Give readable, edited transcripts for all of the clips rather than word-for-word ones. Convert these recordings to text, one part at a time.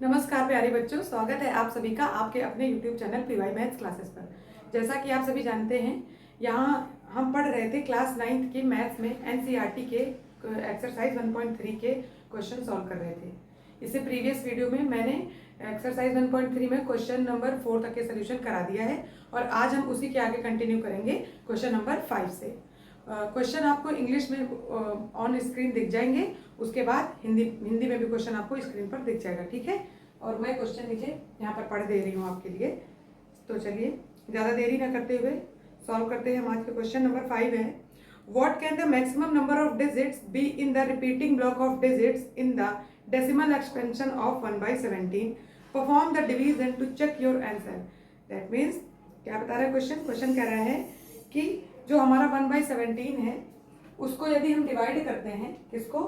नमस्कार प्यारे बच्चों, स्वागत है आप सभी का आपके अपने YouTube channel PY maths classes पर। जैसा कि आप सभी जानते हैं, यहाँ हम पढ़ रहे थे क्लास 9th की मैथ्स में एनसीईआरटी के एक्सरसाइज 1.3 के क्वेश्चन सॉल्व कर रहे थे। इससे प्रीवियस वीडियो में मैंने एक्सरसाइज 1.3 में क्वेश्चन नंबर 4 तक के सोल्यूशन करा दिया है और आज हम उसी के आगे कंटिन्यू करेंगे क्वेश्चन नंबर 5 से। क्वेश्चन आपको इंग्लिश में ऑन स्क्रीन दिख जाएंगे, उसके बाद हिंदी में भी क्वेश्चन आपको स्क्रीन पर दिख जाएगा, ठीक है। और मैं क्वेश्चन नीचे यहाँ पर पढ़ दे रही हूँ आपके लिए। तो चलिए ज़्यादा देरी ना करते हुए सॉल्व करते हैं। हम आज के क्वेश्चन नंबर 5 है, what can the maximum number of digits be in the repeating block of digits in the decimal expansion of 1/17, perform the division to check your answer. That means क्या बता रहा है क्वेश्चन कह रहा है कि जो हमारा 1/17 है उसको यदि हम डिवाइड करते हैं, किसको,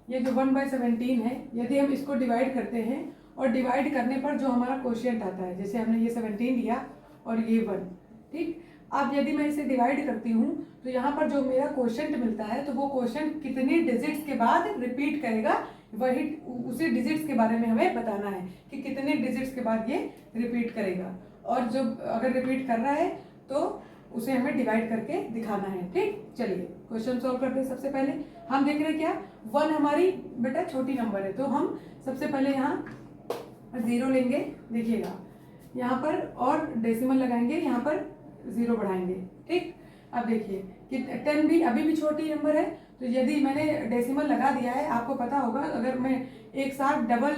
ये जो 1/17 है, यदि हम इसको डिवाइड करते हैं और डिवाइड करने पर जो हमारा क्वोशिएंट आता है, जैसे हमने ये 17 लिया और ये 1, ठीक। अब यदि मैं इसे डिवाइड करती हूँ तो यहाँ पर जो मेरा क्वोशिएंट मिलता है तो वो क्वोशिएंट कितनी डिजिट्स के बाद रिपीट करेगा, वही उसी डिजिट्स के बारे में हमें बताना है कि कितने डिजिट्स के बाद ये रिपीट करेगा। और जो अगर रिपीट कर रहा है तो उसे हमें डिवाइड करके दिखाना है, ठीक। चलिए क्वेश्चन सॉल्व करते हैं। सबसे पहले हम देख रहे हैं क्या, 1 हमारी बेटा छोटी नंबर है, तो हम सबसे पहले यहाँ 0 लेंगे, देखिएगा यहाँ पर, और डेसिमल लगाएंगे, यहाँ पर 0 बढ़ाएंगे, ठीक। अब देखिए कि 10 भी अभी भी छोटी नंबर है, तो यदि मैंने डेसिमल लगा दिया है, आपको पता होगा अगर मैं एक साथ डबल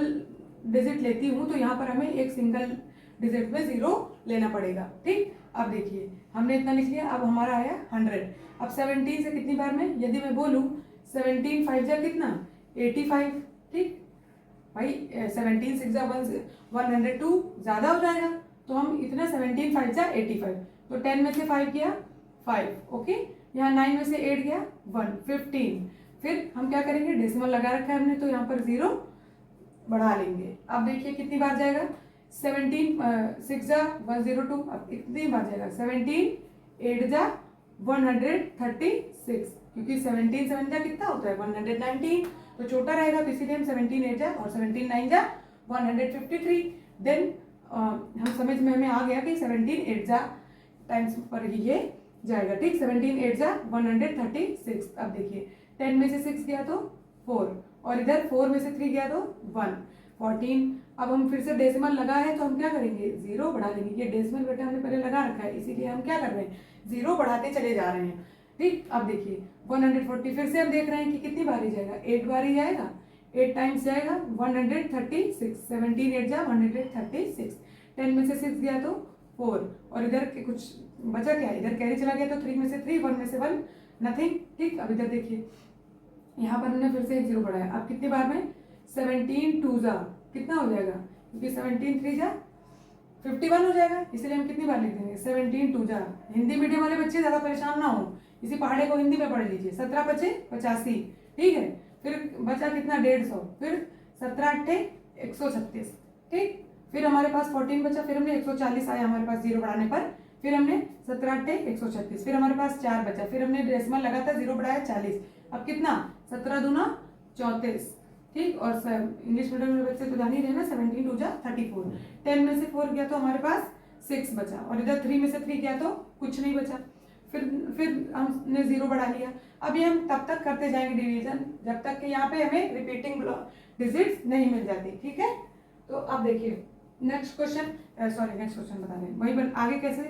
डिजिट लेती हूँ तो यहाँ पर हमें एक सिंगल डिजिट में 0 लेना पड़ेगा, ठीक। अब देखिए हमने इतना लिख लिया, अब हमारा आया 100। अब 17 से कितनी बार में यदि मैं बोलूँ, 17 5 जा कितना, 85, ठीक भाई। 17 6 जा 102 ज़्यादा हो जाएगा, तो हम इतना 17 5 जा 85, तो 10 में से 5 गया 5, ओके। यहाँ 9 में से 8 गया 1, 15। फिर हम क्या करेंगे, डेसिमल लगा रखा है हमने तो यहाँ पर 0 बढ़ा लेंगे। अब देखिए कितनी बार जाएगा, 17 6 जा 102, अब इतनी बार जाएगा, 17 8 जा 136, क्योंकि 17 7 जा कितना होता है 119, तो छोटा रहेगा, तो इसीलिए हम 17 8 जा और 17 9 जा 153। देन हम समझ में हमें आ गया कि 17 8 जा टाइम्स पर ही ये जाएगा, ठीक। 17 8 जा 136। अब देखिए 10 में से 6 गया तो 4, और इधर 4 में से 3 गया तो 1, 14। अब हम फिर से डेसिमल लगा है तो हम क्या करेंगे, 0 बढ़ा लेंगे। ये डेसिमल बेटा हमने पहले लगा रखा है, इसीलिए हम क्या कर रहे हैं, 0 बढ़ाते चले जा रहे हैं, ठीक। अब देखिए 140, फिर से हम देख रहे हैं कि कितनी बारी जाएगा, 8 बारी जाएगा, 8 टाइम्स जाएगा 136, 17 8 जा 136, 10 में से 6 गया तो 4, और इधर के कुछ बचा क्या, इधर कैरी चला गया तो 3 में से 3, 1 में से 1 नथिंग, ठीक। अब इधर देखिए यहाँ पर हमने फिर से एक 0 बढ़ाया, अब कितनी बार में, 17 2 जा कितना हो जाएगा, क्योंकि 17 3 जा 51 हो जाएगा, इसलिए हम कितनी बार लिख देंगे, 17 2 जा। हिंदी मीडियम वाले बच्चे ज़्यादा परेशान ना हो, इसी पहाड़े को हिंदी में पढ़ लीजिए। 17 बचे 85, ठीक है। फिर बचा कितना, 150, फिर 17 8 136, ठीक। फिर हमारे पास 14 बचा, फिर हमने 140 आया हमारे पास 0 बढ़ाने पर, फिर हमने 17 8 136, फिर हमारे पास 4 बचा, फिर हमने डेसिमल लगा था 0 बढ़ाया 40, अब कितना, 17 दूना 34, ठीक। और इंग्लिश मीडियम में बच्चे तो जान ही रहे ना, 17 2 जा 34, 10 में से 4 गया तो हमारे पास 6 बचा, और इधर 3 में से 3 गया तो कुछ नहीं बचा, फिर हमने 0 बढ़ा लिया। अभी हम तब तक करते जाएंगे डिवीजन जब तक कि यहाँ पे हमें रिपीटिंग डिजिट्स नहीं मिल जाती, ठीक है। तो अब देखिए नेक्स्ट क्वेश्चन बता रहे हैं, वही आगे कैसे,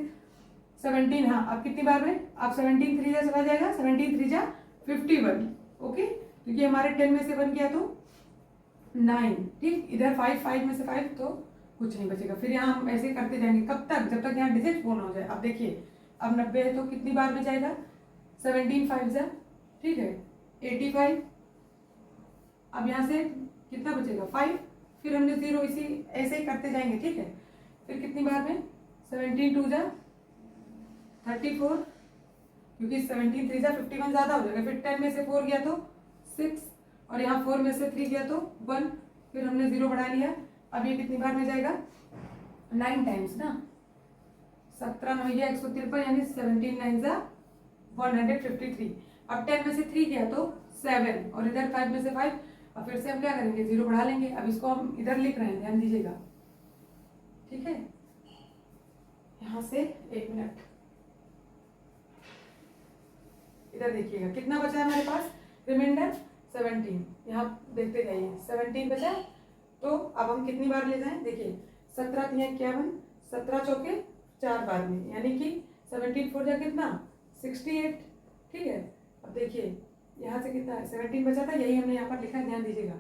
17, हाँ अब कितनी बार में, अब 17 3 जा चला जाएगा, 17 3 जा 51, ओके, क्योंकि हमारे 10 में से 1 गया तो 9, ठीक। इधर 5 में से 5 तो कुछ नहीं बचेगा। फिर यहाँ हम ऐसे करते जाएंगे कब तक, जब तक यहाँ डिजिट पूर्ण हो जाए। अब देखिए अब 90 है तो कितनी बार में जाएगा, 17 5 जा, ठीक है 85, अब यहाँ से कितना बचेगा 5, फिर हमने 0, इसी ऐसे ही करते जाएंगे, ठीक है। फिर कितनी बार में, 17 2 जा 34, क्योंकि 17 3 जा 51 ज़्यादा हो जाएगा, फिर 10 में से 4 गया तो 6, और यहाँ 4 में से 3 गया तो 1, फिर हमने 0 बढ़ा लिया। अब ये कितनी बार में जाएगा, 9 टाइम्स ना, 17 9 153, यानी 17 9 जा 153। अब 10 में से 3 गया तो 7, और इधर 5 में से 5 अब फिर से हम क्या करेंगे, 0 बढ़ा लेंगे। अब इसको हम इधर लिख रहे हैं, ध्यान दीजिएगा, ठीक है। यहाँ से 1 मिनट, इधर देखिएगा कितना बचा है हमारे पास, रिमाइंडर 17। यहाँ देखते जाइए, 17 बचा। तो अब हम कितनी बार ले जाएं, देखिए 17 × 51, 17 चौके 4 बार में, यानी कि 17 4 जा कितना 68, ठीक है। अब देखिए यहाँ से कितना है, 17 बचा था, यही हमने यहाँ पर लिखा है, ध्यान दीजिएगा,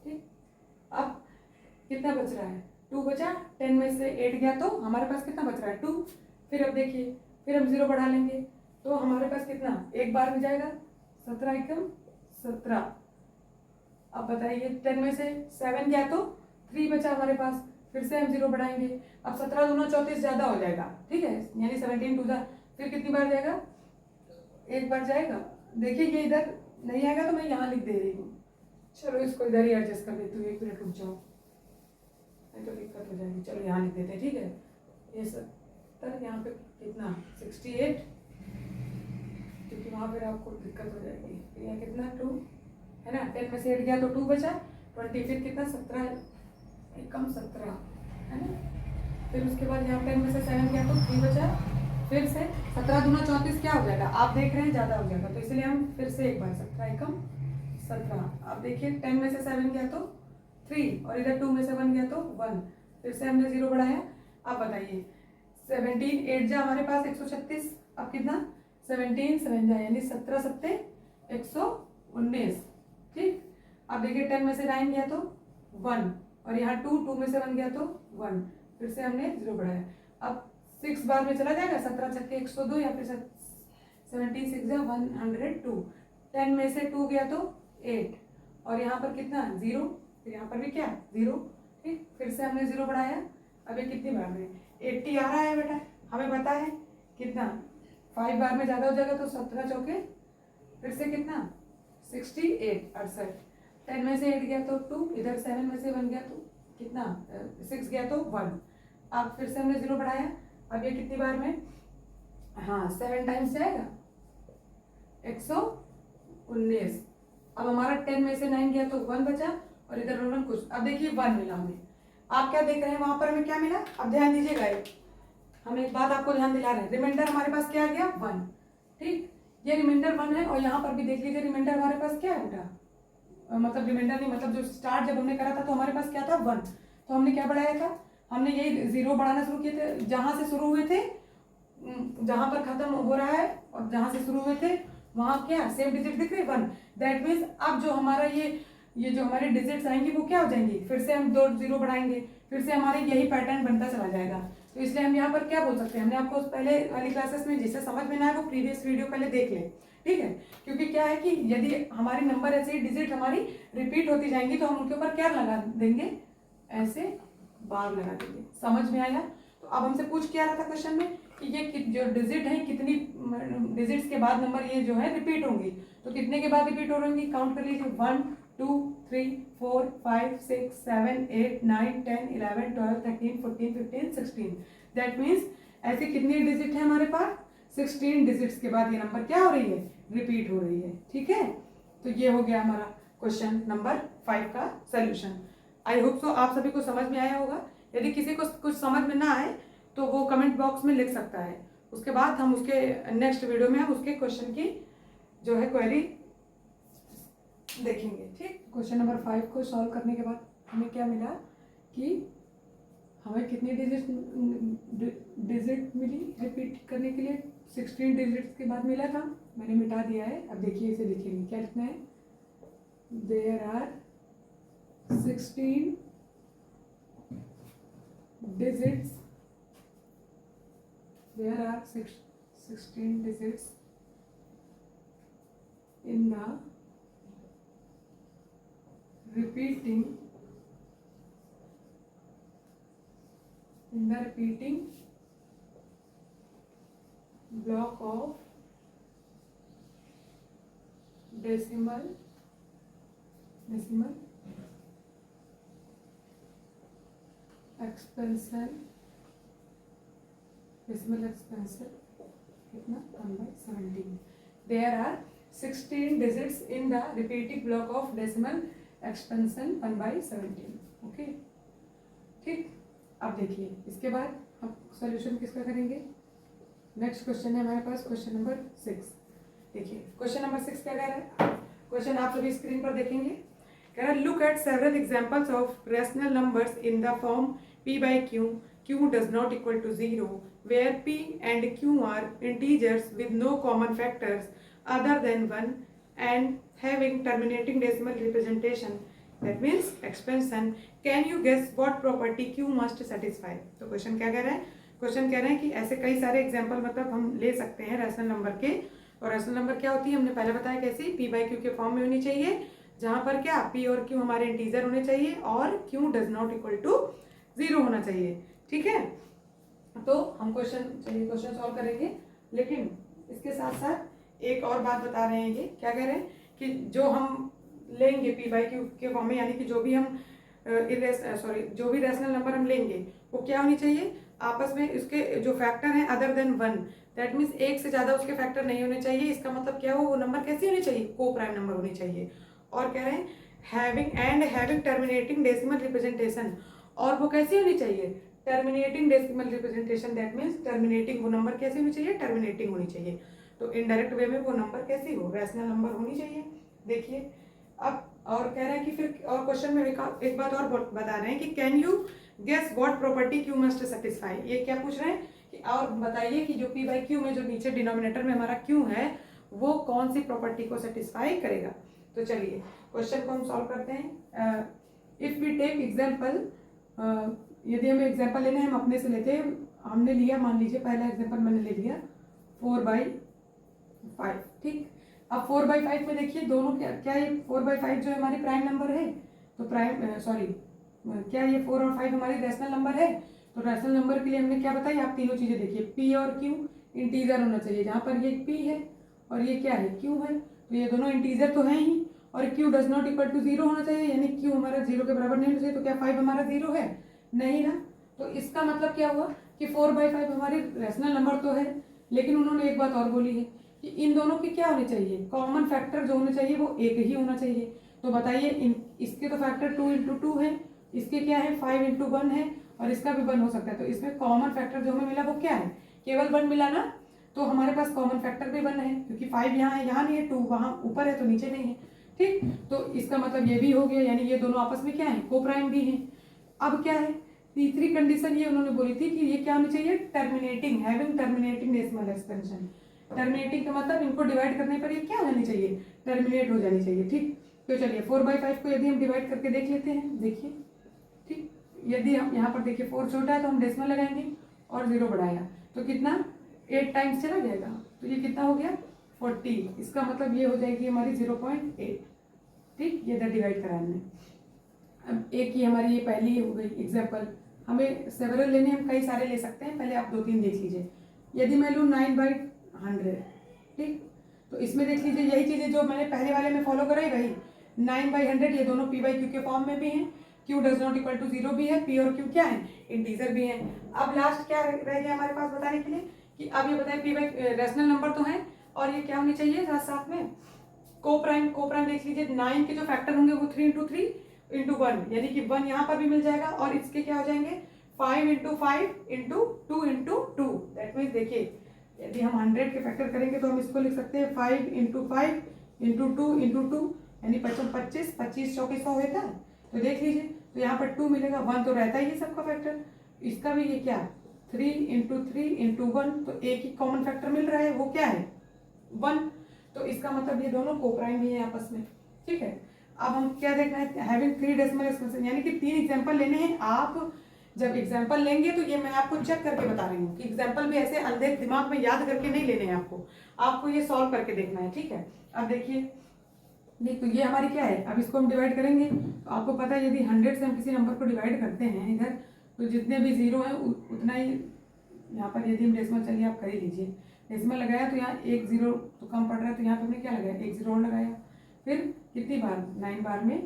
ठीक। अब कितना बच रहा है, 2 बचा, 10 में से 8 गया तो हमारे पास कितना बच रहा है, 2। फिर अब देखिए, फिर हम 0 बढ़ा लेंगे तो हमारे पास कितना, एक बार में जाएगा, 17 एकदम 17। अब बताइए 10 में से 7 गया तो 3 बचा हमारे पास, फिर से हम 0 बढ़ाएंगे। अब 17 दूना 34 ज्यादा हो जाएगा, ठीक है, यानी 17 2 फिर कितनी बार जाएगा, एक बार जाएगा। देखिए ये इधर नहीं आएगा तो मैं यहाँ लिख दे रही हूँ, चलो इसको इधर ही एडजस्ट कर देती हूँ, 1 मिनट रुक जाओ, नहीं तो दिक्कत हो जाएगी। चलो यहाँ लिख देते हैं, ठीक है। ये 70, यहाँ पे कितना 68, क्योंकि वहाँ पर आपको दिक्कत हो जाएगी। यहाँ कितना 2 है ना, 10 में से 8 गया तो 2 बचा, 20 फिर कितना 17 कम 17 है ना। फिर उसके बाद यहाँ 10 में से 7 गया तो 3 बचा, फिर से 17 दूना 34 क्या हो जाएगा, आप देख रहे हैं ज़्यादा हो जाएगा, तो इसलिए हम फिर से एक बार 17 कम 17। अब देखिए 10 में से 7 गया तो 3, और इधर 2 में से 1 गया तो 1, फिर से हमने 0 बढ़ाया। अब बताइए 17 8 जा हमारे पास 136, अब कितना 17 7 जा, यानी 17 7 119, ठीक। अब देखिए 10 में से 9 गया तो 1, और यहाँ 2 में से 1 गया तो 1, फिर से हमने 0 बढ़ाया। अब 6 बार में चला जाएगा, 17 छक्के 102, या फिर 17 6 जा 102। 10 में से 2 गया तो 8, और यहाँ पर कितना 0, फिर यहाँ पर भी क्या 0, ठीक। फिर से हमने 0 बढ़ाया। अब ये कितनी बार में 80 आ रहा है बेटा, हमें पता है कितना 5 बार में ज़्यादा हो जाएगा तो 17 चौके, फिर से कितना 68 68। 10 में से 8 गया तो 2, इधर 7 में से 1 गया तो कितना 6 गया तो 1। अब फिर से हमने 0 बढ़ाया। अब ये कितनी बार में, हाँ 7 टाइम्स जाएगा 119। अब हमारा 10 में से 9 गया तो 1 बचा, और इधर 1 कुछ। अब देखिए 1 मिला हमें, आप क्या देख रहे हैं वहां पर हमें क्या मिला। अब ध्यान दीजिएगा, हम एक बात आपको ध्यान दिला रहे हैं, रिमाइंडर हमारे पास क्या आ गया 1, ठीक। ये रिमाइंडर 1 है, और यहाँ पर भी देख लीजिए रिमाइंडर हमारे पास क्या है बेटा, मतलब रिमाइंडर नहीं, मतलब जो स्टार्ट जब हमने करा था तो हमारे पास क्या था 1, तो हमने क्या बढ़ाया था, हमने यही 0 बढ़ाना शुरू किए थे, जहां से शुरू हुए थे जहां पर खत्म हो रहा है और जहां से शुरू हुए थे वहां क्या सेम डिजिट दिख रही 1। दैट मीन्स अब जो हमारा ये जो हमारे डिजिट्स आएंगी वो क्या हो जाएंगी, फिर से हम 2 0 बढ़ाएंगे, फिर से हमारे यही पैटर्न बनता चला जाएगा। तो इसलिए हम यहाँ पर क्या बोल सकते हैं, हमने आपको पहले वाली क्लासेस में जिसे समझ में ना आए वो प्रीवियस वीडियो पहले देख लें, ठीक है। क्योंकि क्या है कि यदि हमारी नंबर ऐसे ही डिजिट हमारी रिपीट होती जाएंगी तो हम उनके ऊपर क्या लगा देंगे, ऐसे बार लगा देंगे। समझ में आया। तो अब हमसे पूछ क्या रहा था क्वेश्चन में कि ये जो डिजिट है कितनी डिजिट्स के बाद नंबर ये जो है रिपीट होंगी, तो कितने के बाद रिपीट हो रही होंगी, काउंट कर लीजिए 1 2 3 4 5 6 7 8 9 10 11 12 13 14 15 16। दैट मीन्स ऐसी कितनी डिजिट है हमारे पास, 16 डिजिट्स के बाद ये नंबर क्या हो रही है, रिपीट हो रही है, ठीक है। तो ये हो गया हमारा क्वेश्चन नंबर 5 का सोल्यूशन। आई होप सो आप सभी को समझ में आया होगा। यदि किसी को कुछ समझ में ना आए तो वो कमेंट बॉक्स में लिख सकता है, उसके बाद हम उसके नेक्स्ट वीडियो में हम उसके क्वेश्चन की जो है क्वेरी देखेंगे, ठीक। क्वेश्चन नंबर 5 को सॉल्व करने के बाद हमें क्या मिला कि हमें कितनी डिजिट मिली रिपीट करने के लिए, 16 डिजिट्स के बाद मिला था, मैंने मिटा दिया है। अब देखिए इसे लिखेंगे, क्या लिखना है, there are 16 digits, there are 16 digits in the repeating block of decimal expansion कितना 1/17। There are 16 digits in the repeating block of decimal expansion 1/17। Okay ठीक। अब देखिए इसके बाद हम सॉल्यूशन किसका करेंगे। नेक्स्ट क्वेश्चन है हमारे पास क्वेश्चन नंबर 6। देखिए क्वेश्चन नंबर 6 क्या कह रहा है। क्वेश्चन आप सभी स्क्रीन पर देखेंगे। कह रहा है look at several examples of rational numbers in the form p by q, q does not equal to 0, where p and q are integers with no common factors other than 1 and having terminating decimal representation, that means expansion. Can you guess what property q must satisfy? तो question क्या कह रहा है। Question कह रहे हैं कि ऐसे कई सारे एग्जाम्पल मतलब हम ले सकते हैं रैशनल नंबर के। और रैशनल नंबर क्या होती है हमने पहले बताया कैसी, p by q के फॉर्म में होनी चाहिए, जहां पर क्या p और q हमारे इंटीजर होने चाहिए और q does not equal to 0 होना चाहिए। ठीक है, तो हम क्वेश्चन सॉल्व करेंगे, लेकिन इसके साथ साथ एक और बात बता रहे हैं। ये क्या कह रहे हैं कि जो हम लेंगे p by q के फॉर्म में, यानी कि जो भी हम जो भी रैशनल नंबर हम लेंगे वो क्या होनी चाहिए आपस में, उसके जो फैक्टर हैं अदर देन 1, दैट मीन्स एक से ज्यादा उसके फैक्टर नहीं होने चाहिए। इसका मतलब क्या हो, वो नंबर कैसी होनी चाहिए, को प्राइम नंबर होनी चाहिए। और कह रहे हैं हैविंग टर्मिनेटिंग डेसिमल रिप्रेजेंटेशन, और वो कैसी होनी चाहिए, terminating decimal representation, that means terminating, वो नंबर कैसी होनी चाहिए, टर्मिनेटिंग होनी चाहिए। तो इनडायरेक्ट वे में वो नंबर कैसी हो, रैशनल नंबर होनी चाहिए। देखिए अब और कह रहे हैं कि फिर और क्वेश्चन में एक बात और बता रहे हैं कि can you guess what property Q must satisfy. ये क्या पूछ रहे हैं कि और बताइए कि जो p by q में जो नीचे डिनोमिनेटर में हमारा q है वो कौन सी प्रॉपर्टी को सेटिस्फाई करेगा। तो चलिए क्वेश्चन को हम सॉल्व करते हैं। इफ वी टेक एग्जाम्पल, यदि हमें एग्जाम्पल लेना है हम अपने से लेते हैं। हमने लिया, मान लीजिए पहला एग्जाम्पल मैंने ले लिया 4/5। ठीक, अब 4/5 में देखिए दोनों क्या ये 4/5 जो हमारी प्राइम नंबर है, तो क्या ये 4 और 5 हमारी रैशनल नंबर है। तो रैशनल नंबर के लिए हमने क्या बताया, आप तीनों चीजें देखिए, p और q इंटीजर होना चाहिए, जहां पर ये p है और ये क्या है, q है। तो ये दोनों इंटीजर तो हैं ही, और q does not equal to 0 होना चाहिए, यानी q हमारा 0 के बराबर नहीं होना चाहिए। तो क्या 5 हमारा 0 है, नहीं ना। तो इसका मतलब क्या हुआ कि 4/5 हमारी रैशनल नंबर तो है, लेकिन उन्होंने एक बात और बोली है कि इन दोनों की क्या होनी चाहिए, कॉमन फैक्टर जो होने चाहिए वो एक ही होना चाहिए। तो बताइए इसके तो फैक्टर 2 इंटू 2 है, इसके क्या है 5 इंटू 1 है, और इसका भी 1 हो सकता है। तो इसमें कॉमन फैक्टर जो हमें मिला वो क्या है, केवल 1 मिला ना। तो हमारे पास कॉमन फैक्टर भी 1 है, क्योंकि 5 यहाँ है, यहाँ नहीं है, 2 वहाँ ऊपर है तो नीचे नहीं है। ठीक, तो इसका मतलब ये भी हो गया, यानी ये दोनों आपस में क्या है, को प्राइम भी है। अब क्या है, तीसरी कंडीशन ये उन्होंने बोली थी कि ये क्या होनी चाहिए, terminating, having terminating decimal expansion. Terminating का मतलब इनको डिवाइड करने पर ये क्या हो जानी चाहिए, टर्मिनेट हो जानी चाहिए। ठीक, तो चलिए 4/5 को यदि हम डिवाइड करके देख लेते हैं। देखिए ठीक, यदि हम यहाँ पर देखिए 4 छोटा है तो हम डेसिमल लगाएंगे और 0 बढ़ाया तो कितना 8 टाइम्स चला जाएगा, तो ये कितना हो गया 40। इसका मतलब ये हो जाएगी हमारी 0.8। ठीक, ये इधर डिवाइड करा हमने। अब एक ही हमारी ये पहली हो गई एग्जाम्पल। हमें सेवरल लेने हम कई सारे ले सकते हैं, पहले आप 2-3 देख लीजिए। यदि मैं लूँ 9/100, ठीक, तो इसमें देख लीजिए यही चीजें जो मैंने पहले वाले में फॉलो कराई वही 9/100, ये दोनों p by q के फॉर्म में भी हैं, q does not equal to 0 भी है, p और q क्या है, इंटीजर भी है। अब लास्ट क्या रह गया हमारे पास बताने के लिए कि अब ये बताएं p by रैशनल नंबर तो है, और ये क्या होनी चाहिए साथ साथ में को प्राइम देख लीजिए। 9 के जो फैक्टर होंगे वो 3 इंटू 3 इंटू 1, यानी कि 1 यहाँ पर भी मिल जाएगा, और इसके क्या हो जाएंगे 5 into 5 into 2 into 2, that means देखिए यदि हम 100 के फैक्टर करेंगे तो हम इसको लिख सकते हैं 5 इंटू 5 इंटू 2 इंटू 2, यानी 25 25 चौके 100 होता है। तो देख लीजिए, तो यहाँ पर 2 मिलेगा, 1 तो रहता ही है सबका फैक्टर, इसका भी ये क्या 3 इंटू 3 इंटू 1, तो एक ही कॉमन फैक्टर मिल रहा है, वो क्या है 1। तो इसका मतलब ये दोनों को प्राइम ही है आपस में। ठीक है, अब हम क्या देखना है, हैविंग 3 डेसिमल एक्सपेंशन, यानी कि 3 एग्जाम्पल लेने हैं। आप जब एग्जाम्पल लेंगे तो ये मैं आपको चेक करके बता रही हूँ कि एग्जाम्पल भी ऐसे अंधे दिमाग में याद करके नहीं लेने हैं, आपको ये सॉल्व करके देखना है। ठीक है, अब देखिए तो ये हमारी क्या है, अब इसको हम डिवाइड करेंगे। तो आपको पता है यदि 100 से हम किसी नंबर को डिवाइड करते हैं इधर, तो जितने भी 0 है उतना ही यहाँ पर यदि हम डेसिमल, चलिए आप कर ही लीजिए, डेसिमल लगाया तो यहाँ 1 0 तो कम पड़ रहा है, तो यहाँ पे हमने क्या लगाया 1 0 और लगाया, फिर कितनी बार 9 बार में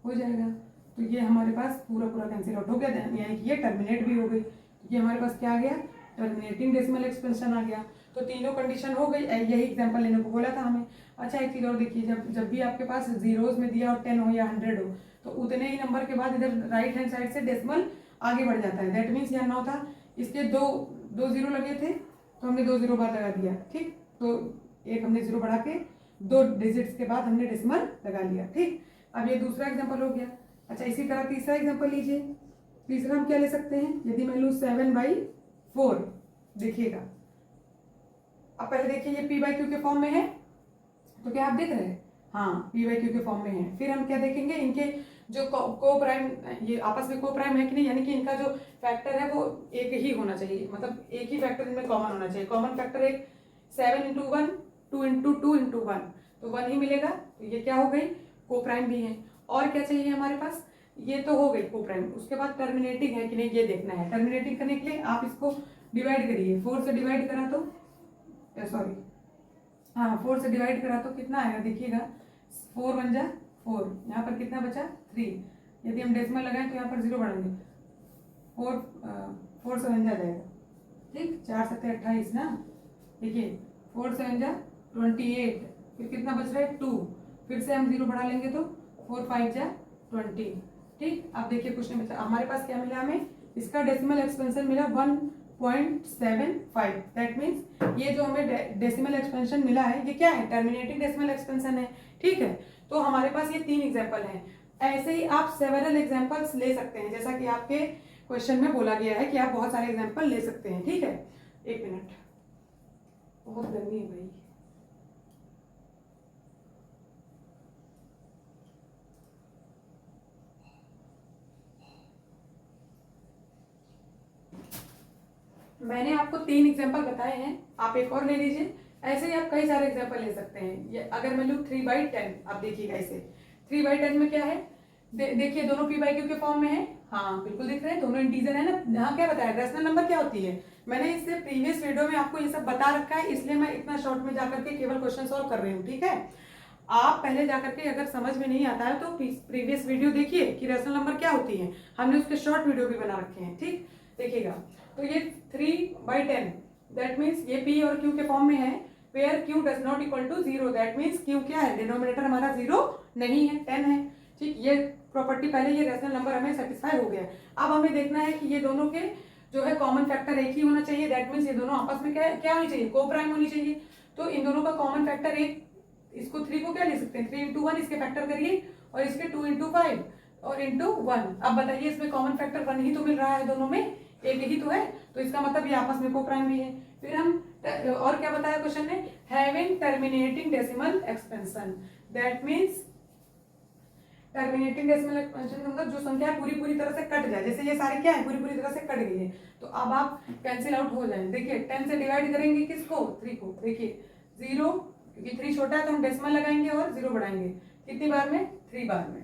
हो जाएगा। तो ये हमारे पास पूरा कैंसिल आउट हो गया, यानी कि ये टर्मिनेट भी हो गई। तो ये हमारे पास क्या आ गया, टर्मिनेटिंग डेसिमल एक्सपेंशन आ गया। तो तीनों कंडीशन हो गई, यही एग्जांपल लेने को बोला था हमें। अच्छा एक चीज़ और देखिए, जब जब भी आपके पास जीरोज में दिया और 10 हो या 100 हो, तो उतने ही नंबर के बाद इधर राइट हैंड साइड से डेसिमल आगे बढ़ जाता है। दैट मीन्स यहाँ 9 था, इसके दो दो जीरो लगे थे तो हमने 2 जीरो बाद लगा दिया, ठीक। तो एक हमने जीरो बढ़ा के 2 डिजिट्स के बाद हमने डेसिमल लगा लिया, ठीक। अब ये दूसरा एग्जाम्पल हो गया। अच्छा इसी तरह तीसरा एग्जाम्पल लीजिए। तीसरा हम क्या ले सकते हैं, यदि मैं लूँ 7/4, देखिएगा। अब पहले देखिए ये p/q के फॉर्म में है, तो क्या आप देख रहे हैं, हाँ p/q के फॉर्म में है। फिर हम क्या देखेंगे, इनके जो को प्राइम, ये आपस में को प्राइम है कि नहीं, यानी कि इनका जो फैक्टर है वो एक ही होना चाहिए, मतलब एक ही फैक्टर इनमें कॉमन होना चाहिए। कॉमन फैक्टर एक 7 × 1, 2 × 2 × 1, तो 1 ही मिलेगा। तो ये क्या हो गई, को प्राइम भी है। और क्या चाहिए हमारे पास, ये तो हो गई को प्राइम। उसके बाद टर्मिनेटिंग है कि नहीं ये देखना है। टर्मिनेटिंग करने के लिए आप इसको डिवाइड करिए, 4 से डिवाइड करा तो सॉरी हाँ 4 से डिवाइड करा तो कितना आएगा, देखिएगा 4 × 1 = 4, यहाँ पर कितना बचा 3। यदि हम डेसिमल लगाएं तो यहाँ पर 0 बढ़ाएंगे, 4 से 1 जाएगा, ठीक। 4 × 7 = 28 ना। देखिए 4 से 1 = 28, फिर कितना बच रहा है 2, फिर से हम 0 बढ़ा लेंगे तो 4 × 5 = 20, ठीक। अब देखिए कुछ नहीं बचा। हमारे पास क्या मिला, हमें इसका डेसिमल एक्सपेंशन मिला 1.75। दैट मीन्स ये जो हमें डेसिमल एक्सपेंशन मिला है ये क्या है, टर्मिनेटिंग डेसिमल एक्सपेंशन है, ठीक है। तो हमारे पास ये 3 एग्जाम्पल हैं। ऐसे ही आप सेवरल एग्जाम्पल्स ले सकते हैं, जैसा कि आपके क्वेश्चन में बोला गया है कि आप बहुत सारे एग्जाम्पल ले सकते हैं, ठीक है। एक मिनट, बहुत गर्मी है भाई। मैंने आपको 3 एग्जाम्पल बताए हैं, आप एक और ले लीजिए। ऐसे ही आप कई सारे एग्जाम्पल ले सकते हैं। ये अगर मैं लूँ 3/10, आप देखिएगा इसे 3/10 में क्या है, देखिए दोनों p/q के फॉर्म में है, हाँ बिल्कुल दिख रहे हैं, दोनों इंटीजर है ना। यहाँ क्या बताया, रैशनल नंबर क्या होती है, मैंने इससे प्रीवियस वीडियो में आपको ये सब बता रखा है, इसलिए मैं इतना शॉर्ट में जाकर के केवल क्वेश्चन सॉल्व कर रही हूँ, ठीक है। आप पहले जाकर के अगर समझ में नहीं आता है तो प्रीवियस वीडियो देखिए कि रैशनल नंबर क्या होती है, हमने उसके शॉर्ट वीडियो भी बना रखे हैं, ठीक। देखिएगा, तो ये 3/10, दैट मीन्स ये p और q के फॉर्म में है, where q does not equal to 0, that means q क्या है, डिनोमिनेटर हमारा 0 नहीं है, 10 है, ठीक। ये प्रॉपर्टी पहले, ये रैशनल नंबर हमें सेटिस्फाई हो गया। अब हमें देखना है कि ये दोनों के जो है कॉमन फैक्टर एक ही होना चाहिए, दैट मीन्स ये दोनों आपस में क्या होनी चाहिए, को प्राइम होनी चाहिए। तो इन दोनों का कॉमन फैक्टर एक, इसको 3 को क्या लिख सकते हैं, 3 × 1, इसके फैक्टर करिए, और इसके 2 × 5 और इंटू 1। अब बताइए इसमें कॉमन फैक्टर 1 ही तो मिल रहा है, दोनों में एक ही तो है, तो इसका मतलब ये आपस में को प्राइम भी है। फिर हम और क्या बताया क्वेश्चन ने, having terminating decimal expansion, that means terminating decimal expansion मतलब जो संख्या पूरी तरह से कट जाए, जैसे ये सारे क्या है पूरी तरह से कट गई है, तो अब आप कैंसिल आउट हो जाए। देखिए 10 से डिवाइड करेंगे किसको, 3 को, देखिए 0, क्योंकि 3 छोटा है तो हम डेसिमल लगाएंगे और 0 बढ़ाएंगे, कितनी बार में, 3 बार में,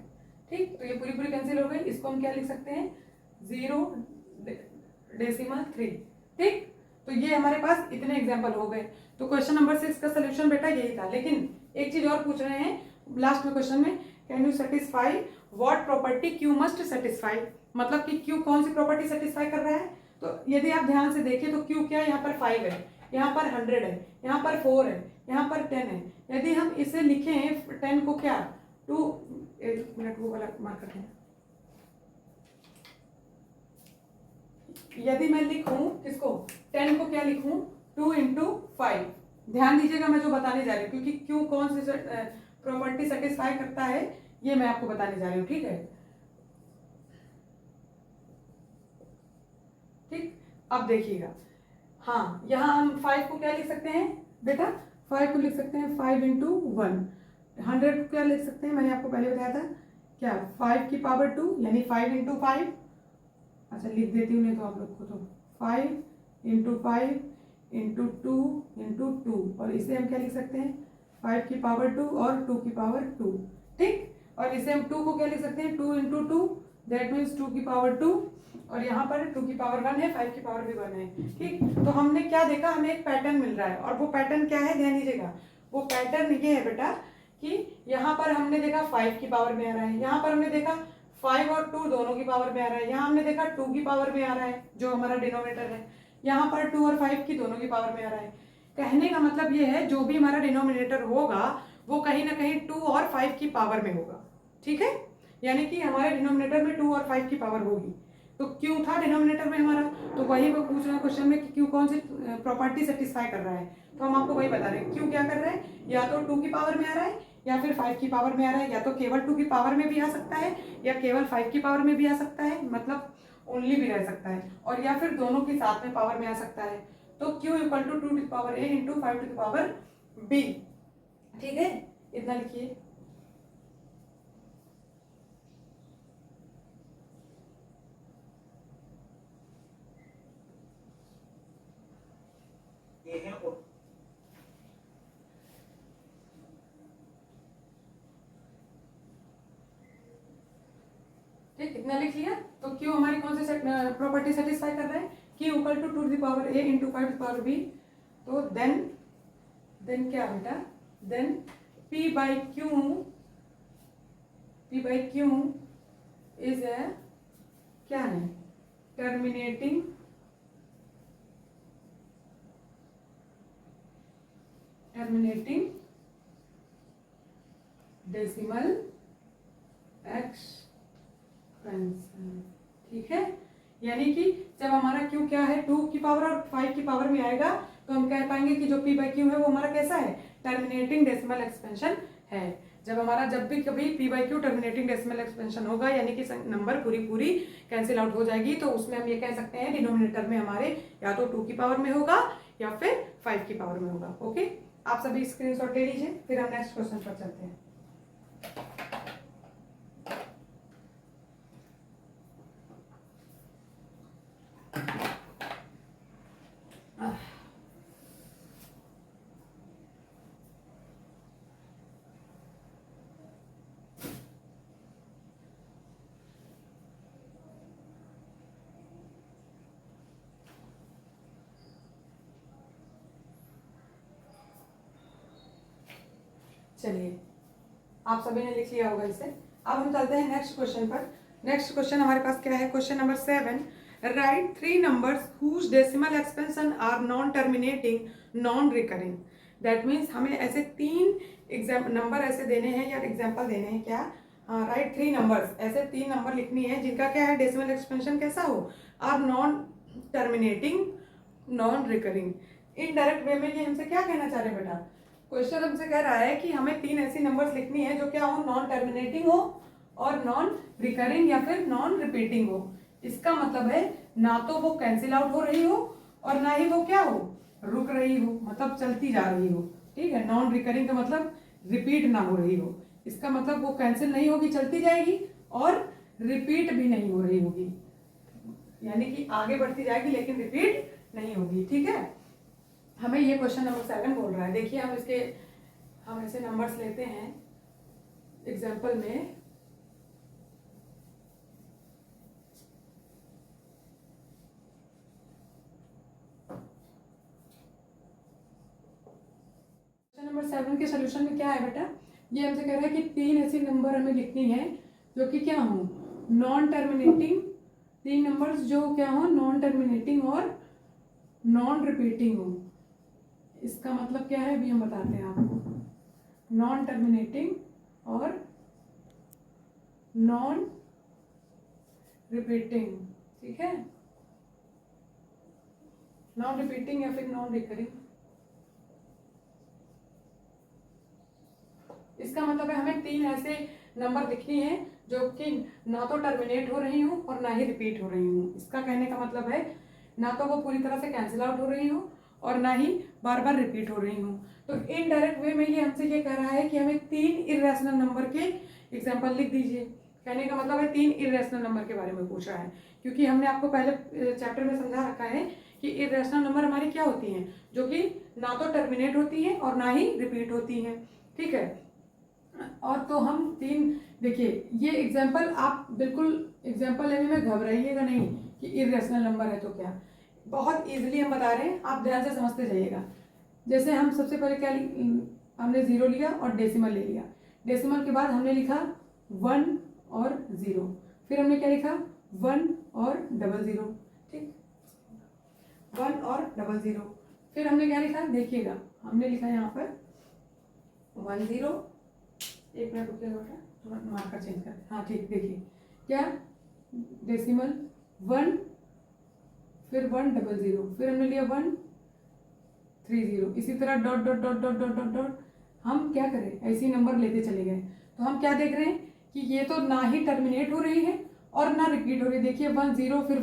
ठीक। तो ये पूरी कैंसिल हो गई, इसको हम क्या लिख सकते हैं, 0.3, ठीक। तो ये हमारे पास इतने एग्जाम्पल हो गए। तो क्वेश्चन नंबर 6 का सोल्यूशन बेटा यही था। लेकिन एक चीज और पूछ रहे हैं लास्ट में क्वेश्चन में, can you satisfy what property Q must satisfy, मतलब कि क्यू कौन सी प्रॉपर्टी सेटिस्फाई कर रहा है। तो यदि आप ध्यान से देखिए तो क्यू क्या है, यहाँ पर 5 है, यहाँ पर 100 है, यहाँ पर 4 है, यहाँ पर 10 है। यदि हम इसे लिखें 10 को क्या 2, एक मिनट वो वाला मार्क करते हैं, यदि मैं लिखूं किसको, 10 को क्या लिखूं, 2 × 5। ध्यान दीजिएगा मैं जो बताने जा रही हूँ, क्योंकि क्यू कौन सी प्रॉपर्टी सेटिस्फाई करता है ये मैं आपको बताने जा रही हूँ, ठीक है, ठीक। अब देखिएगा, हाँ यहाँ हम 5 को क्या लिख सकते हैं बेटा, 5 को लिख सकते हैं 5 × 1। 100 को क्या लिख सकते हैं, मैंने आपको पहले बताया था क्या, 5 की पावर 2 यानी 5 × 5। अच्छा लिख देती हूँ नहीं तो आप लोग को, तो 5 × 5 × 2 × 2, और इसे हम क्या लिख सकते हैं 5 की पावर 2 और 2 की पावर 2, ठीक। और इसे हम 2 को क्या लिख सकते हैं 2 × 2, दैट मीन्स 2 की पावर 2, और यहाँ पर 2 की पावर 1 है, 5 की पावर भी 1 है, ठीक। तो हमने क्या देखा, हमें एक पैटर्न मिल रहा है, और वो पैटर्न क्या है ध्यान दीजिएगा, वो पैटर्न ये है बेटा कि यहाँ पर हमने देखा 5 की पावर में आ रहा है, यहाँ पर हमने देखा 5 और 2 दोनों की पावर में आ रहा है, यहाँ हमने देखा 2 की पावर में आ रहा है जो हमारा डिनोमिनेटर है, यहाँ पर 2 और 5 की दोनों की पावर में आ रहा है। कहने का मतलब ये है जो भी हमारा डिनोमिनेटर होगा वो कहीं ना कहीं 2 और 5 की पावर में होगा, ठीक है। यानी कि हमारे डिनोमिनेटर में 2 और 5 की पावर होगी। तो क्यू था डिनोमिनेटर में हमारा, तो वही वो पूछ रहा है क्वेश्चन में कि क्यू कौन सी प्रॉपर्टी सेटिस्फाई कर रहा है। तो हम आपको वही बता रहे हैं, क्यू क्या कर रहा है, या तो 2 की पावर में आ रहा है या फिर 5 की पावर में आ रहा है, या तो केवल 2 की पावर में भी आ सकता है या केवल 5 की पावर में भी आ सकता है, मतलब ओनली भी रह सकता है, और या फिर दोनों की साथ में पावर में आ सकता है। तो Q equal to 2 to the power A into 5 to the power B, ठीक है, इतना लिखिए। ठीक, इतना लिख लिया। तो Q हमारी कौन सी प्रॉपर्टी सेटिस्फाई कर रहा है, Q equal to 2 to the power A into 5 to the power B। तो देन क्या बेटा, then P by Q is a क्या है, टर्मिनेटिंग डेसिमल एक्सपेंशन, ठीक है। यानी कि जब हमारा Q क्या है, 2 की पावर और 5 की पावर में आएगा, तो हम कह पाएंगे कि जो P बाई Q है वो हमारा कैसा है, टर्मिनेटिंग डेसिमल एक्सपेंशन है। जब भी कभी P by Q terminating decimal expansion होगा, यानी कि नंबर पूरी कैंसिल आउट हो जाएगी, तो उसमें हम ये कह सकते हैं डिनोमिनेटर में हमारे या तो 2 की पावर में होगा या फिर 5 की पावर में होगा। ओके, आप सभी स्क्रीनशॉट ले लीजिए, फिर हम नेक्स्ट क्वेश्चन पर चलते हैं। चलिए, आप सभी ने लिख लिया होगा इसे। अब हम चलते हैं नेक्स्ट क्वेश्चन पर। नेक्स्ट क्वेश्चन हमारे पास क्या है, question number 7, write 3 numbers whose decimal expansion are non terminating non recurring. That means हमें ऐसे 3 नंबर ऐसे देने हैं या एग्जाम्पल देने हैं, क्या, राइट 3 नंबर्स, ऐसे 3 नंबर लिखनी है जिनका क्या है, डेसिमल एक्सपेंशन कैसा हो, are non terminating non recurring. Indirect way में ये हमसे क्या कहना चाह रहे हैं बेटा, क्वेश्चन हमसे कह रहा है कि हमें 3 ऐसी नंबर्स लिखनी है जो क्या हो, नॉन टर्मिनेटिंग हो और नॉन रिकरिंग या फिर नॉन रिपीटिंग हो। इसका मतलब है ना तो वो कैंसिल आउट हो रही हो और ना ही वो क्या हो, रुक रही हो, मतलब चलती जा रही हो, ठीक है। नॉन रिकरिंग का मतलब रिपीट ना हो रही हो, इसका मतलब वो कैंसिल नहीं होगी, चलती जाएगी, और रिपीट भी नहीं हो रही होगी, यानी कि आगे बढ़ती जाएगी लेकिन रिपीट नहीं होगी, ठीक है। हमें ये क्वेश्चन नंबर 7 बोल रहा है। देखिए हम ऐसे नंबर्स लेते हैं एग्जाम्पल में। क्वेश्चन नंबर 7 के सोल्यूशन में क्या है बेटा, ये हमसे कह रहा है कि 3 ऐसी नंबर हमें लिखनी है जो कि क्या हो, नॉन टर्मिनेटिंग, 3 नंबर्स जो क्या हो, नॉन टर्मिनेटिंग और नॉन रिपीटिंग हो। इसका मतलब क्या है अभी हम बताते हैं आपको, नॉन टर्मिनेटिंग और नॉन रिपीटिंग, ठीक है, नॉन रिपीटिंग या फिर नॉन रिकरिंग। इसका मतलब है हमें 3 ऐसे नंबर लिखनी है जो कि ना तो टर्मिनेट हो रही हूँ और ना ही रिपीट हो रही हूँ। इसका कहने का मतलब है ना तो वो पूरी तरह से कैंसिल आउट हो रही हूँ और ना ही बार बार रिपीट हो रही हूँ। तो इनडायरेक्ट वे में ये हमसे ये कह रहा है कि हमें 3 इरेशनल नंबर के एग्जाम्पल लिख दीजिए। कहने का मतलब है 3 इरेशनल नंबर के बारे में पूछ रहा है, क्योंकि हमने आपको पहले चैप्टर में समझा रखा है कि इरेशनल नंबर हमारी क्या होती हैं, जो कि ना तो टर्मिनेट होती हैं और ना ही रिपीट होती हैं, ठीक है। और तो हम 3, देखिए ये एग्जाम्पल, आप बिल्कुल एग्जाम्पल लेने में घबराइएगा नहीं कि इरेशनल नंबर है तो क्या, बहुत इजीली हम बता रहे हैं, आप ध्यान से समझते जाइएगा। जैसे हम सबसे पहले क्या हमने 0 लिया और डेसिमल ले लिया, डेसिमल के बाद हमने लिखा 1 और 0, फिर हमने क्या लिखा 1 और 00, ठीक, 1 और 00, फिर हमने क्या लिखा, देखिएगा हमने लिखा यहाँ पर 10, एक मिनट रुकिएगा बेटा, थोड़ा मार्कर चेंज कर, हाँ ठीक, देखिए क्या, डेसिमल 1, फिर 100, फिर हमने लिया 130, इसी तरह dot dot dot dot dot dot dot हम क्या करें, ऐसे ही नंबर लेते चले गए। तो हम क्या देख रहे हैं कि ये तो ना ही टर्मिनेट हो रही है और ना रिपीट हो रही है। देखिए 10, फिर 100, फिर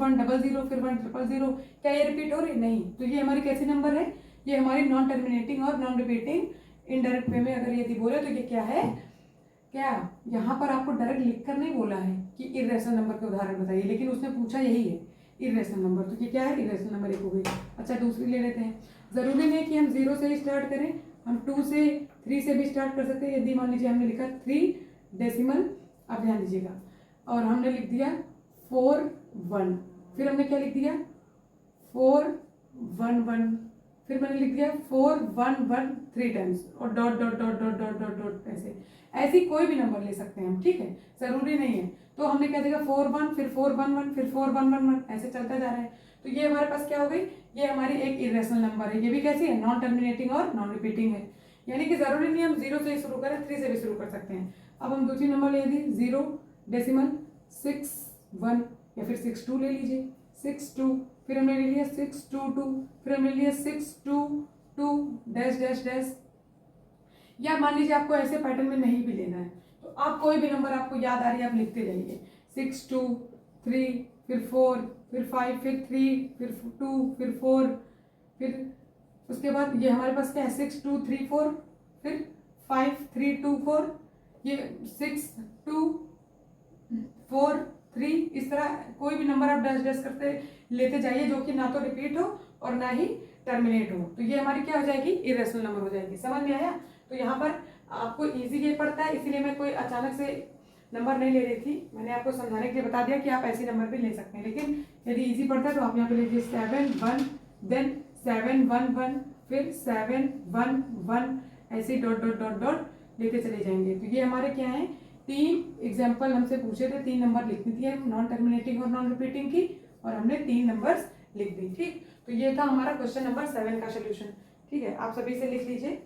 100, क्या ये रिपीट हो रही? नहीं। तो ये हमारी कैसी नंबर है? ये हमारी नॉन टर्मिनेटिंग और नॉन रिपीटिंग इनडायरेक्ट वे में अगर यदि बोले तो ये क्या है, क्या यहाँ पर आपको डायरेक्ट लिख कर नहीं बोला है कि इर्रेशनल नंबर के उदाहरण बताइए, लेकिन उसने पूछा यही है इर्रेशनल नंबर। तो ये क्या है? इर्रेशनल नंबर एक हो गई। अच्छा दूसरी ले लेते हैं। ज़रूरी नहीं कि हम 0 से ही स्टार्ट करें, हम 2 से 3 से भी स्टार्ट कर सकते हैं। यदि मान लीजिए हमने लिखा 3 डेसिमल, अब ध्यान दीजिएगा, और हमने लिख दिया 4 1, फिर हमने क्या लिख दिया 4 1 1, फिर मैंने लिख दिया 4 1 1 3 टाइम्स और dot dot dot dot dot dot dot ऐसे कोई भी नंबर ले सकते हैं हम, ठीक है, जरूरी नहीं है। तो हमने क्या देखा 4 1, फिर 4 1 1, फिर 4 1 1 1, ऐसे चलता जा रहा है। तो ये हमारे पास क्या हो गई, ये हमारी एक इरेशनल नंबर है। ये भी कैसी है? नॉन टर्मिनेटिंग और नॉन रिपीटिंग है। यानी कि जरूरी नहीं हम 0 से शुरू करें, 3 से भी शुरू कर सकते हैं। अब हम दूसरी नंबर ले ली 0 डेसिमल 6 1, या फिर 6 2 ले लीजिए 6 2, फिर हमने ले लिया 6 2 2, फिर हमने लिया 6 2 2 डैश डैश डैश। या मान लीजिए आपको ऐसे पैटर्न में नहीं भी लेना है, तो आप कोई भी नंबर आपको याद आ रही है आप लिखते जाइए 6 2 3, फिर 4, फिर 5, फिर 3, फिर 2, फिर 4, फिर उसके बाद ये हमारे पास क्या है 6 2 3 4, फिर 5 3 2 4, ये 6 2 4 3, इस तरह कोई भी नंबर आप डैश डैश करते लेते जाइए जो कि ना तो रिपीट हो और ना ही टर्मिनेट हो। तो ये हमारी क्या हो जाएगी? इरेशनल नंबर हो जाएगी। समझ में आया? तो यहाँ पर आपको इजी ये पड़ता है, इसीलिए मैं कोई अचानक से नंबर नहीं ले रही थी, मैंने आपको समझाने के लिए बता दिया कि आप ऐसे नंबर भी ले सकते हैं। लेकिन यदि इजी पड़ता है तो आप यहाँ पे लीजिए 7 1, देन 7 1 1, फिर 7 1 1, ऐसे डॉट डॉट डॉट डॉट लेते चले जाएंगे। तो ये हमारे क्या है, 3 एग्जाम्पल हमसे पूछे थे, 3 नंबर लिखनी थी नॉन टर्मिनेटिंग और नॉन रिपीटिंग की, और हमने 3 नंबर्स लिख दी। ठीक, तो ये था हमारा क्वेश्चन नंबर 7 का सोल्यूशन। ठीक है, आप सभी से लिख लीजिए।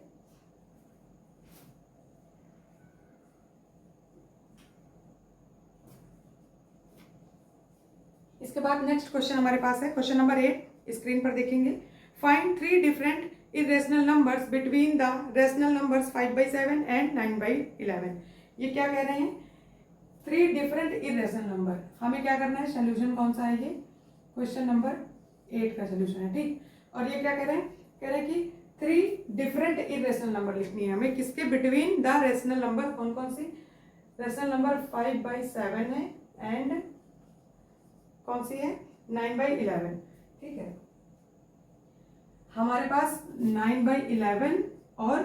इसके बाद नेक्स्ट क्वेश्चन हमारे पास है क्वेश्चन नंबर 8, स्क्रीन पर देखेंगे। Find 3 different irrational numbers between the rational numbers 5/7 and 9/11। ये क्या कह रहे हैं? 3 डिफरेंट इरेशनल नंबर। हमें क्या करना है, सोल्यूशन कौन सा है? ये क्वेश्चन नंबर 8 का सोल्यूशन है। ठीक, और ये क्या कह रहे हैं? कह रहे हैं कि 3 डिफरेंट इरेशनल नंबर लिखनी है हमें, किसके? Between the rational number. कौन कौन सी? रेशनल नंबर 5/7 है एंड कौन सी है? 9/11। ठीक है, हमारे पास 9/11 और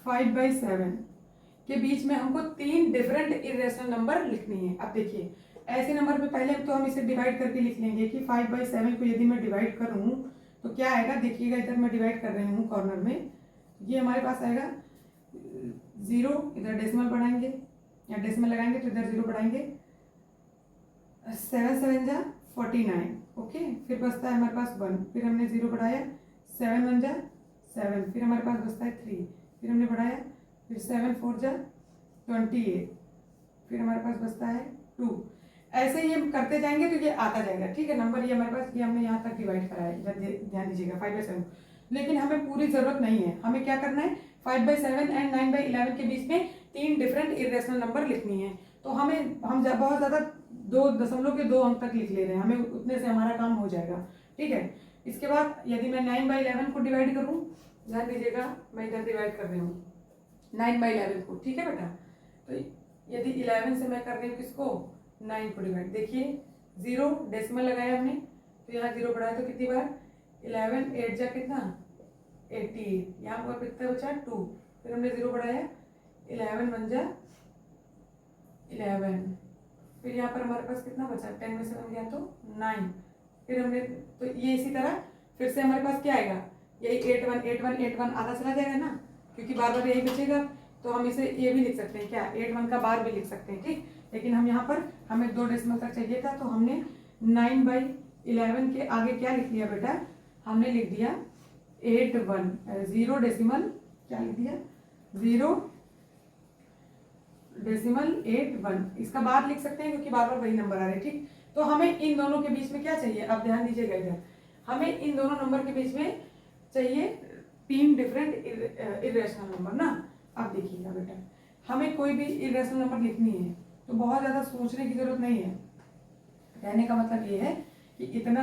5/7 के बीच में हमको 3 डिफरेंट इरेशनल नंबर लिखनी है। अब देखिए ऐसे नंबर पे पहले तो हम इसे डिवाइड करके लिख लेंगे कि 5/7 को यदि मैं डिवाइड करूं तो क्या आएगा? देखिएगा इधर मैं डिवाइड कर रही हूँ कॉर्नर में, ये हमारे पास आएगा 0, इधर डेसिमल बढ़ाएंगे या डेसिमल लगाएंगे तो इधर 0 बढ़ाएंगे, 7 7 जा 49। ओके, फिर बचता है हमारे पास 1, फिर हमने 0 बढ़ाया, 7 1 जा 7, फिर हमारे पास बचता है 3, फिर हमने बढ़ाया, फिर 7 4 जा 28, फिर हमारे पास बचता है 2। ऐसे ही हम करते जाएंगे तो ये आता जाएगा। ठीक है, नंबर ये हमारे पास, ये हमने यहाँ तक डिवाइड कराया है, ध्यान दीजिएगा 5/7। लेकिन हमें पूरी जरूरत नहीं है, हमें क्या करना है, 5/7 एंड 9/11 के बीच में 3 डिफरेंट इरेशनल नंबर लिखनी है। तो हम बहुत ज़्यादा 2.2 अंक तक लिख ले रहे हैं, हमें उतने से हमारा काम हो जाएगा। ठीक है, इसके बाद यदि मैं 9/11 को डिवाइड करूँ, ध्यान दीजिएगा मैं इधर डिवाइड कर रही हूँ 9/11 को। ठीक है बेटा, तो यदि 11 से मैं कर रही हूँ किसको? 9 को डिवाइड। देखिए 0 डेसिमल लगाया हमने तो यहाँ 0 बढ़ाया तो कितनी बार? 11 8 जा कितना? 88, यहाँ पर कितना बचा? 2, फिर हमने 0 बढ़ाया, 11 1 जा 11, फिर यहाँ पर हमारे पास कितना बचा? 10 में से 1 गया तो 9, फिर हमने, तो ये इसी तरह फिर से हमारे पास क्या आएगा? यही 8 1 8 1 8 1 आधा चला जाएगा ना, क्योंकि बार बार यही बचेगा। तो हम इसे ये भी लिख सकते हैं क्या? 8 1 का बार भी लिख सकते हैं। ठीक, लेकिन हम यहाँ पर हमें 2 डेसिमल तक चाहिए था तो हमने 9/11 के आगे क्या लिख दिया बेटा? हमने लिख दिया 8 1 0 डेसिमल, क्या लिख दिया? 0 डेसिमल 81, इसका बाद लिख सकते हैं क्योंकि बार बार वही नंबर आ रहे हैं, ठीक। तो हमें इन दोनों के बीच में क्या चाहिए, अब ध्यान दीजिएगा इधर, हमें इन दोनों नंबर के बीच में चाहिए 3 डिफरेंट इरेशनल नंबर ना। अब देखिएगा बेटा, हमें कोई भी इरेशनल नंबर लिखनी है तो बहुत ज़्यादा सोचने की जरूरत नहीं है। कहने का मतलब ये है कि इतना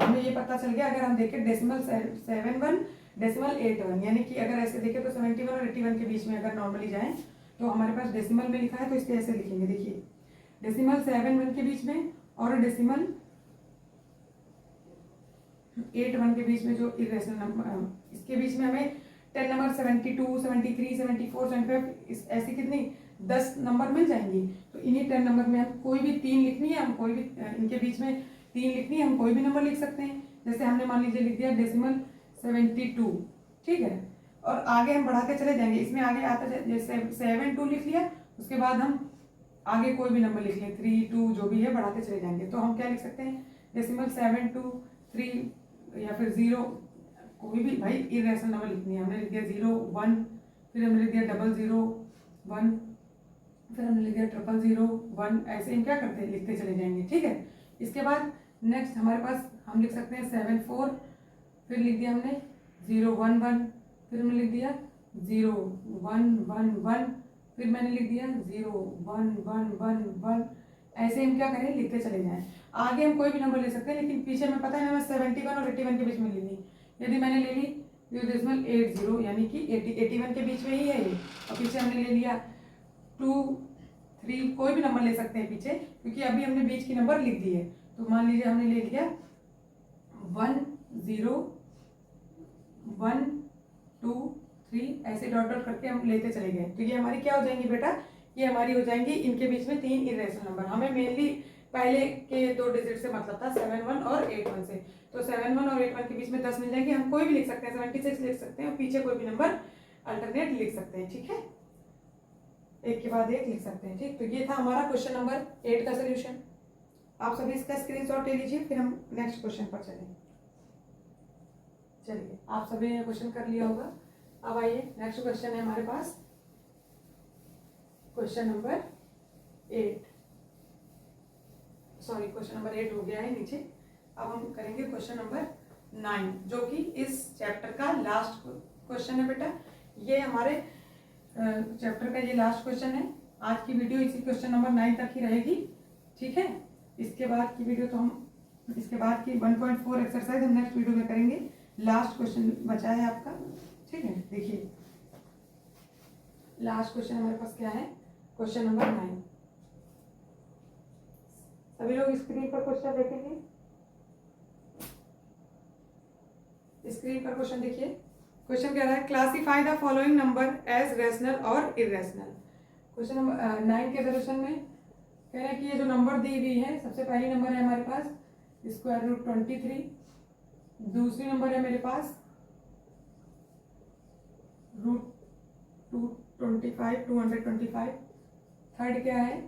हमें ये पता चल गया, अगर हम देखें डेसिमल 71 डेसिमल 81, यानी कि अगर ऐसे देखें तो 71 और 81 के बीच में अगर नॉर्मली जाएं तो हमारे पास डेसिमल में लिखा है तो इसके ऐसे लिखेंगे, देखिए डेसिमल 71 के बीच में और डेसिमल 81 के बीच में जो इरेशनल नंबर, इसके बीच में हमें 10 नंबर 72, 73, 74, 75 ऐसी कितनी 10 नंबर मिल जाएंगी। तो इन्हीं 10 नंबर में हम कोई भी 3 लिखनी है, हम कोई भी इनके बीच में 3 लिखनी है, हम कोई भी नंबर लिख सकते हैं। जैसे हमने मान लीजिए लिख दिया डेसिमल 72, ठीक है, और आगे हम बढ़ाते चले जाएंगे, इसमें आगे आता है जैसे 72 लिख लिया, उसके बाद हम आगे कोई भी नंबर लिख लें 3, 2 जो भी है बढ़ाते चले जाएंगे। तो हम क्या लिख सकते हैं डेसिमल 7, 2, 3 या फिर 0, कोई भी भाई इरेशनल नंबर लिखनी है। हमने लिख दिया 0, 1, फिर हमने लिख दिया 00, 1, फिर हमने लिख दिया 000, 1, ऐसे हम क्या करते हैं लिखते चले जाएंगे, ठीक है। इसके बाद नेक्स्ट हमारे पास हम लिख सकते हैं 74, फिर लिख दिया हमने 011, फिर हमने लिख दिया 0111, फिर मैंने लिख दिया 01111, ऐसे हम क्या करें लिखते चले जाएं। आगे हम कोई भी नंबर ले सकते हैं, लेकिन पीछे में पता है हमें 71 और 81 के बीच में लेनी। यदि मैंने ले ली डेसिमल 80 यानी कि 81 के बीच में ही है ये, और पीछे हमने ले लिया 2, 3, कोई भी नंबर ले सकते हैं पीछे, क्योंकि अभी हमने बीच की नंबर लिख दी है। तो मान लीजिए हमने ले लिया 1, 0, 1, 2, 3, ऐसे डॉट डॉट करके हम लेते चले गए। तो ये हमारी क्या हो जाएंगी बेटा, ये हमारी हो जाएंगी इनके बीच में 3 इरेशनल नंबर। हमें मेनली पहले के 2 डिजिट से मतलब था 71 और 81 से, तो 71 और 81 के बीच में 10 मिल जाएंगे। हम कोई भी लिख सकते हैं, 76 लिख सकते हैं, पीछे कोई भी नंबर अल्टरनेट लिख सकते हैं, ठीक है, एक के बाद एक लिख सकते हैं, ठीक। तो ये था हमारा क्वेश्चन नंबर 8 का सोल्यूशन। आप सभी इसका स्क्रीनशॉट ले लीजिए, फिर हम नेक्स्ट क्वेश्चन पर चलेंगे। चलिए, आप सभी ने क्वेश्चन कर लिया होगा। अब आइए नेक्स्ट क्वेश्चन है हमारे पास, question number 8, sorry question number 8 हो गया है नीचे। अब हम करेंगे क्वेश्चन नंबर 9, जो कि इस चैप्टर का लास्ट क्वेश्चन है बेटा। ये हमारे चैप्टर का ये लास्ट क्वेश्चन है। आज की वीडियो इसी क्वेश्चन नंबर 9 तक ही रहेगी, ठीक है। इसके बाद की वीडियो तो हम इसके बाद की 1.4 एक्सरसाइज हम नेक्स्ट वीडियो में करेंगे। लास्ट क्वेश्चन बचा है आपका, ठीक है। देखिए लास्ट क्वेश्चन हमारे पास क्या है, क्वेश्चन नंबर 9। सभी लोग स्क्रीन पर क्वेश्चन देखेंगे, स्क्रीन पर क्वेश्चन देखिए। क्वेश्चन कह रहा है classify the following number as rational और इरेशनल। क्वेश्चन नंबर 9 के सोल्यूशन में कह रहे हैं कि ये जो नंबर दी हुई है, सबसे पहली नंबर है हमारे पास √23, दूसरी नंबर है मेरे पास √225, 225, थर्ड क्या है,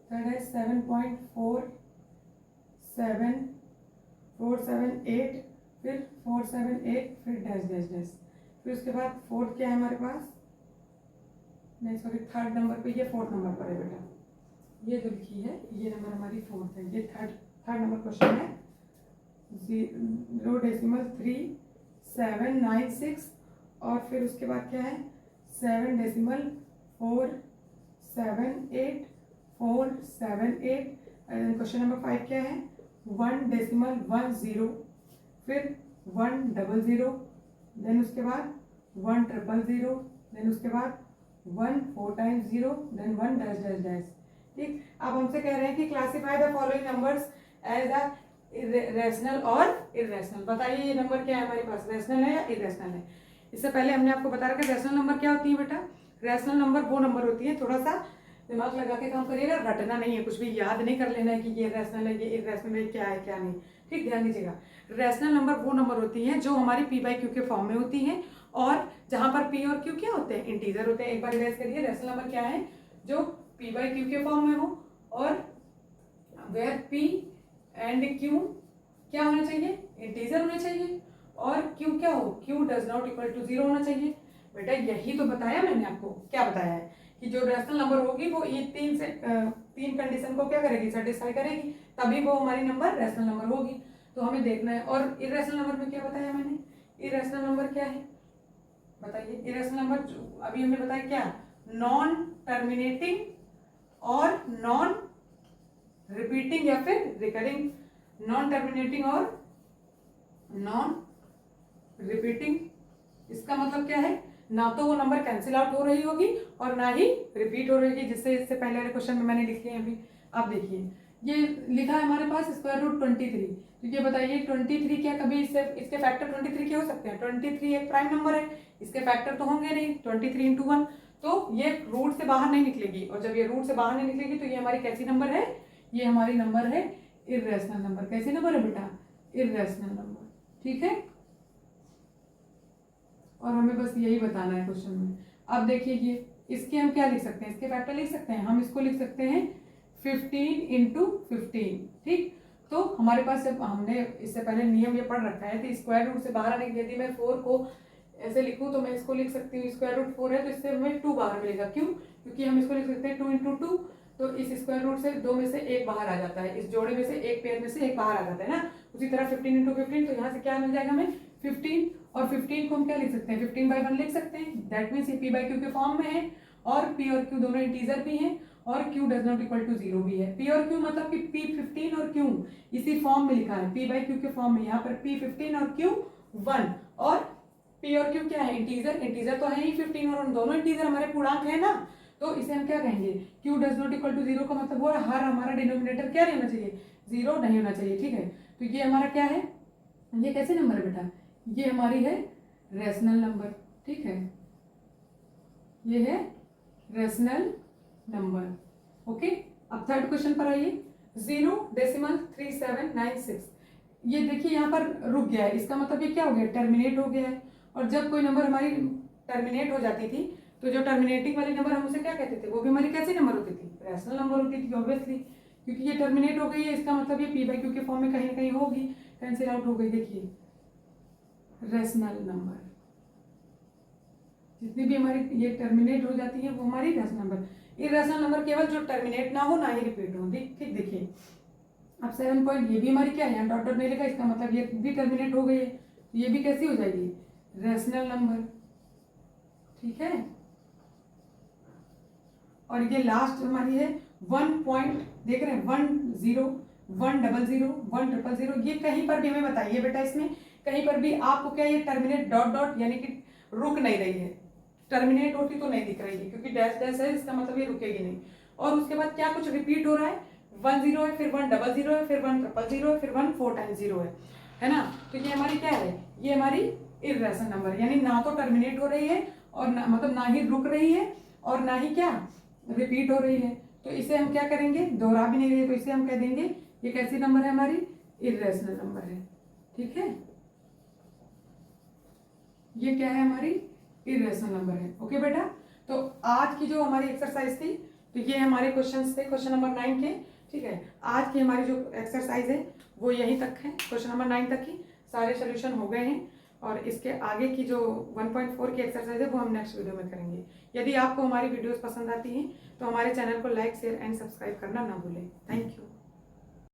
थर्ड है 7.478, फिर 478, फिर डैश डैश डैश, फिर उसके बाद फोर्थ क्या है हमारे पास, नहीं सॉरी थर्ड नंबर पे, ये फोर्थ नंबर पर है बेटा, ये जो लिखी है ये नंबर हमारी फोर्थ है, ये थर्ड नंबर क्वेश्चन है। 0.3796 और फिर उसके बाद क्या है 7.478, क्वेश्चन नंबर 5 क्या है 1.10, फिर 100, देन उसके बाद 100, देन उसके बाद 1 4 times 0, then 1 dash dash dash, ठीक। अब हमसे कह रहे हैं कि classify the following numbers as a rational और इरेशनल। बताइए ये नंबर क्या है हमारे पास, रेशनल है या इरेशनल है। इससे पहले हमने आपको बता रखा है रेशनल नंबर क्या होती है बेटा। रेशनल नंबर वो नंबर होती है, थोड़ा सा दिमाग लगा के काम करिएगा, रटना नहीं है, कुछ भी याद नहीं कर लेना है कि ये रेशनल है ये इरेशनल है, क्या है क्या नहीं, ठीक। ध्यान दीजिएगा, रेशनल नंबर वो नंबर होती हैं जो हमारी p/q के फॉर्म में होती हैं, और जहां पर p और q क्या होते हैं, इंटीजर होते हैं। एक बार रिवाइज करिए, रेशनल नंबर क्या है जो p/q के फॉर्म में हो, और वेयर p एंड q क्या होना चाहिए, इंटीजर होना चाहिए, और q क्या हो, q does not equal to 0 होना चाहिए। बेटा यही तो बताया मैंने आपको, क्या बताया है कि जो रैशनल नंबर होगी वो ये तीन कंडीशन को क्या करेगी, सेटिस्फाई करेगी, तभी वो हमारी नंबर रैशनल नंबर होगी। तो हमें देखना है। और इरेशनल नंबर में क्या बताया मैंने, इरेशनल नंबर क्या है बताइए। इरेशनल नंबर अभी हमने बताया क्या, नॉन टर्मिनेटिंग और नॉन रिपीटिंग या फिर रिकरिंग। नॉन टर्मिनेटिंग और नॉन रिपीटिंग, इसका मतलब क्या है, ना तो वो नंबर कैंसिल आउट हो रही होगी और ना ही रिपीट हो रही होगी, जिससे इससे पहले वाले क्वेश्चन में मैंने लिखे हैं अभी। आप देखिए ये लिखा है हमारे पास स्क्वायर रूट 23। तो ये बताइए 23 क्या कभी इसके फैक्टर 23 के हो सकते हैं? 23 एक प्राइम नंबर है, इसके फैक्टर तो होंगे नहीं। 23 इंटू 1, तो ये रूट से बाहर नहीं निकलेगी। और जब ये रूट से बाहर नहीं निकलेगी तो ये हमारी कैसी नंबर है, ये हमारी नंबर है इर्रेशनल नंबर। कैसी नंबर है बेटा, इर्रेशनल नंबर। ठीक है, और हमें बस यही बताना है क्वेश्चन में। अब देखिए ये इसके हम क्या लिख सकते हैं, इसके फैक्टर लिख सकते हैं, हम इसको लिख सकते हैं 15 इंटू 15। ठीक, तो हमारे पास जब हमने इससे पहले नियम ये पढ़ रखा है कि स्क्वायर रूट से बाहर आने के, यदि मैं 4 को ऐसे लिखूं तो मैं इसको लिख सकती हूँ स्क्वायर रूट 4 है तो इससे हमें 2 बाहर मिलेगा। क्यों, क्योंकि हम इसको लिख सकते हैं 2 इंटू 2, तो इस स्क्वायर रूट से 2 में से 1 बाहर आ जाता है, इस जोड़े में से एक पेयर में से 1 बाहर आ जाता है ना। उसी तरह 15 इंटू 15, तो यहाँ से क्या मिल जाएगा हमें 15, और 15 को हम क्या लिख सकते हैं, 15/1 लिख सकते हैं। दैट मीन्स ये p/q के फॉर्म में है, और p और q दोनों इंटीजर भी हैं, और q does not equal to 0 भी है। p और q मतलब कि p 15 और q इसी फॉर्म में लिखा है, p/q के फॉर्म में। यहाँ पर p 15 और q 1, और p और q क्या है, इंटीजर। इंटीजर तो है ही 15, और उन दोनों इंटीजर हमारे पूर्णांक है ना, तो इसे हम क्या कहेंगे, q does not equal to 0 का मतलब वो हर हमारा डिनोमिनेटर क्या नहीं होना चाहिए, 0 नहीं होना चाहिए। ठीक है, तो ये हमारा क्या है, ये कैसे नंबर है बेटा, ये हमारी है रैशनल नंबर। ठीक है, ये है रैशनल नंबर। ओके, अब थर्ड क्वेश्चन पर आइए। 0.3796, ये देखिए यहाँ पर रुक गया है, इसका मतलब ये क्या हो गया, टर्मिनेट हो गया है। और जब कोई नंबर हमारी टर्मिनेट हो जाती थी तो जो टर्मिनेटिंग वाले नंबर हम उसे क्या कहते थे, वो भी हमारी कैसी नंबर होती थी, रैशनल नंबर होती थी ऑब्वियसली। क्योंकि ये टर्मिनेट हो गई है, इसका मतलब ये p/q के फॉर्म में कहीं ना कहीं होगी, कैंसिल आउट हो गई। देखिए रैशनल नंबर, जितनी भी हमारी ये टर्मिनेट हो जाती है वो हमारी रैशनल नंबर। इरेशनल नंबर केवल जो टर्मिनेट ना हो, ना ही रिपीट हो। ठीक, देखिए अब 7 पॉइंट, ये भी हमारी क्या है, डॉट डॉट नहीं लिखा, इसका मतलब ये भी टर्मिनेट हो गई है, तो ये भी कैसी हो जाएगी, रैशनल नंबर। ठीक है, और ये लास्ट हमारी है 1 पॉइंट, देख रहे हैं 10, 100, 100, ये कहीं पर भी हमें बताइए बेटा, इसमें कहीं पर भी आपको क्या ये टर्मिनेट डॉट डॉट यानी कि रुक नहीं रही है, टर्मिनेट होती तो नहीं दिख रही है, क्योंकि डैश डैश है, इसका मतलब ये रुकेगी नहीं। और उसके बाद क्या कुछ रिपीट हो रहा है, 10 है, फिर 100 है, फिर 100 है, फिर 1 4 टाइम्स 0 है ना। तो ये हमारी क्या है, ये हमारी इरेशनल नंबर, यानी ना तो टर्मिनेट हो रही है और ना, मतलब ना ही रुक रही है और ना ही क्या रिपीट हो रही है। तो इसे हम क्या करेंगे, दोहरा भी नहीं रही है, तो इसे हम कह देंगे ये कैसी नंबर है, हमारी इरेशनल नंबर है। ठीक है, ये क्या है, हमारी इरेशनल नंबर है। ओके बेटा, तो आज की जो हमारी एक्सरसाइज थी, तो ये हमारे क्वेश्चंस थे क्वेश्चन नंबर 9 के। ठीक है, आज की हमारी जो एक्सरसाइज है वो यहीं तक है, क्वेश्चन नंबर 9 तक ही सारे सोल्यूशन हो गए हैं। और इसके आगे की जो 1.4 की एक्सरसाइज है वो हम नेक्स्ट वीडियो में करेंगे। यदि आपको हमारी वीडियोस पसंद आती हैं तो हमारे चैनल को लाइक, शेयर एंड सब्सक्राइब करना ना भूलें। Thank you.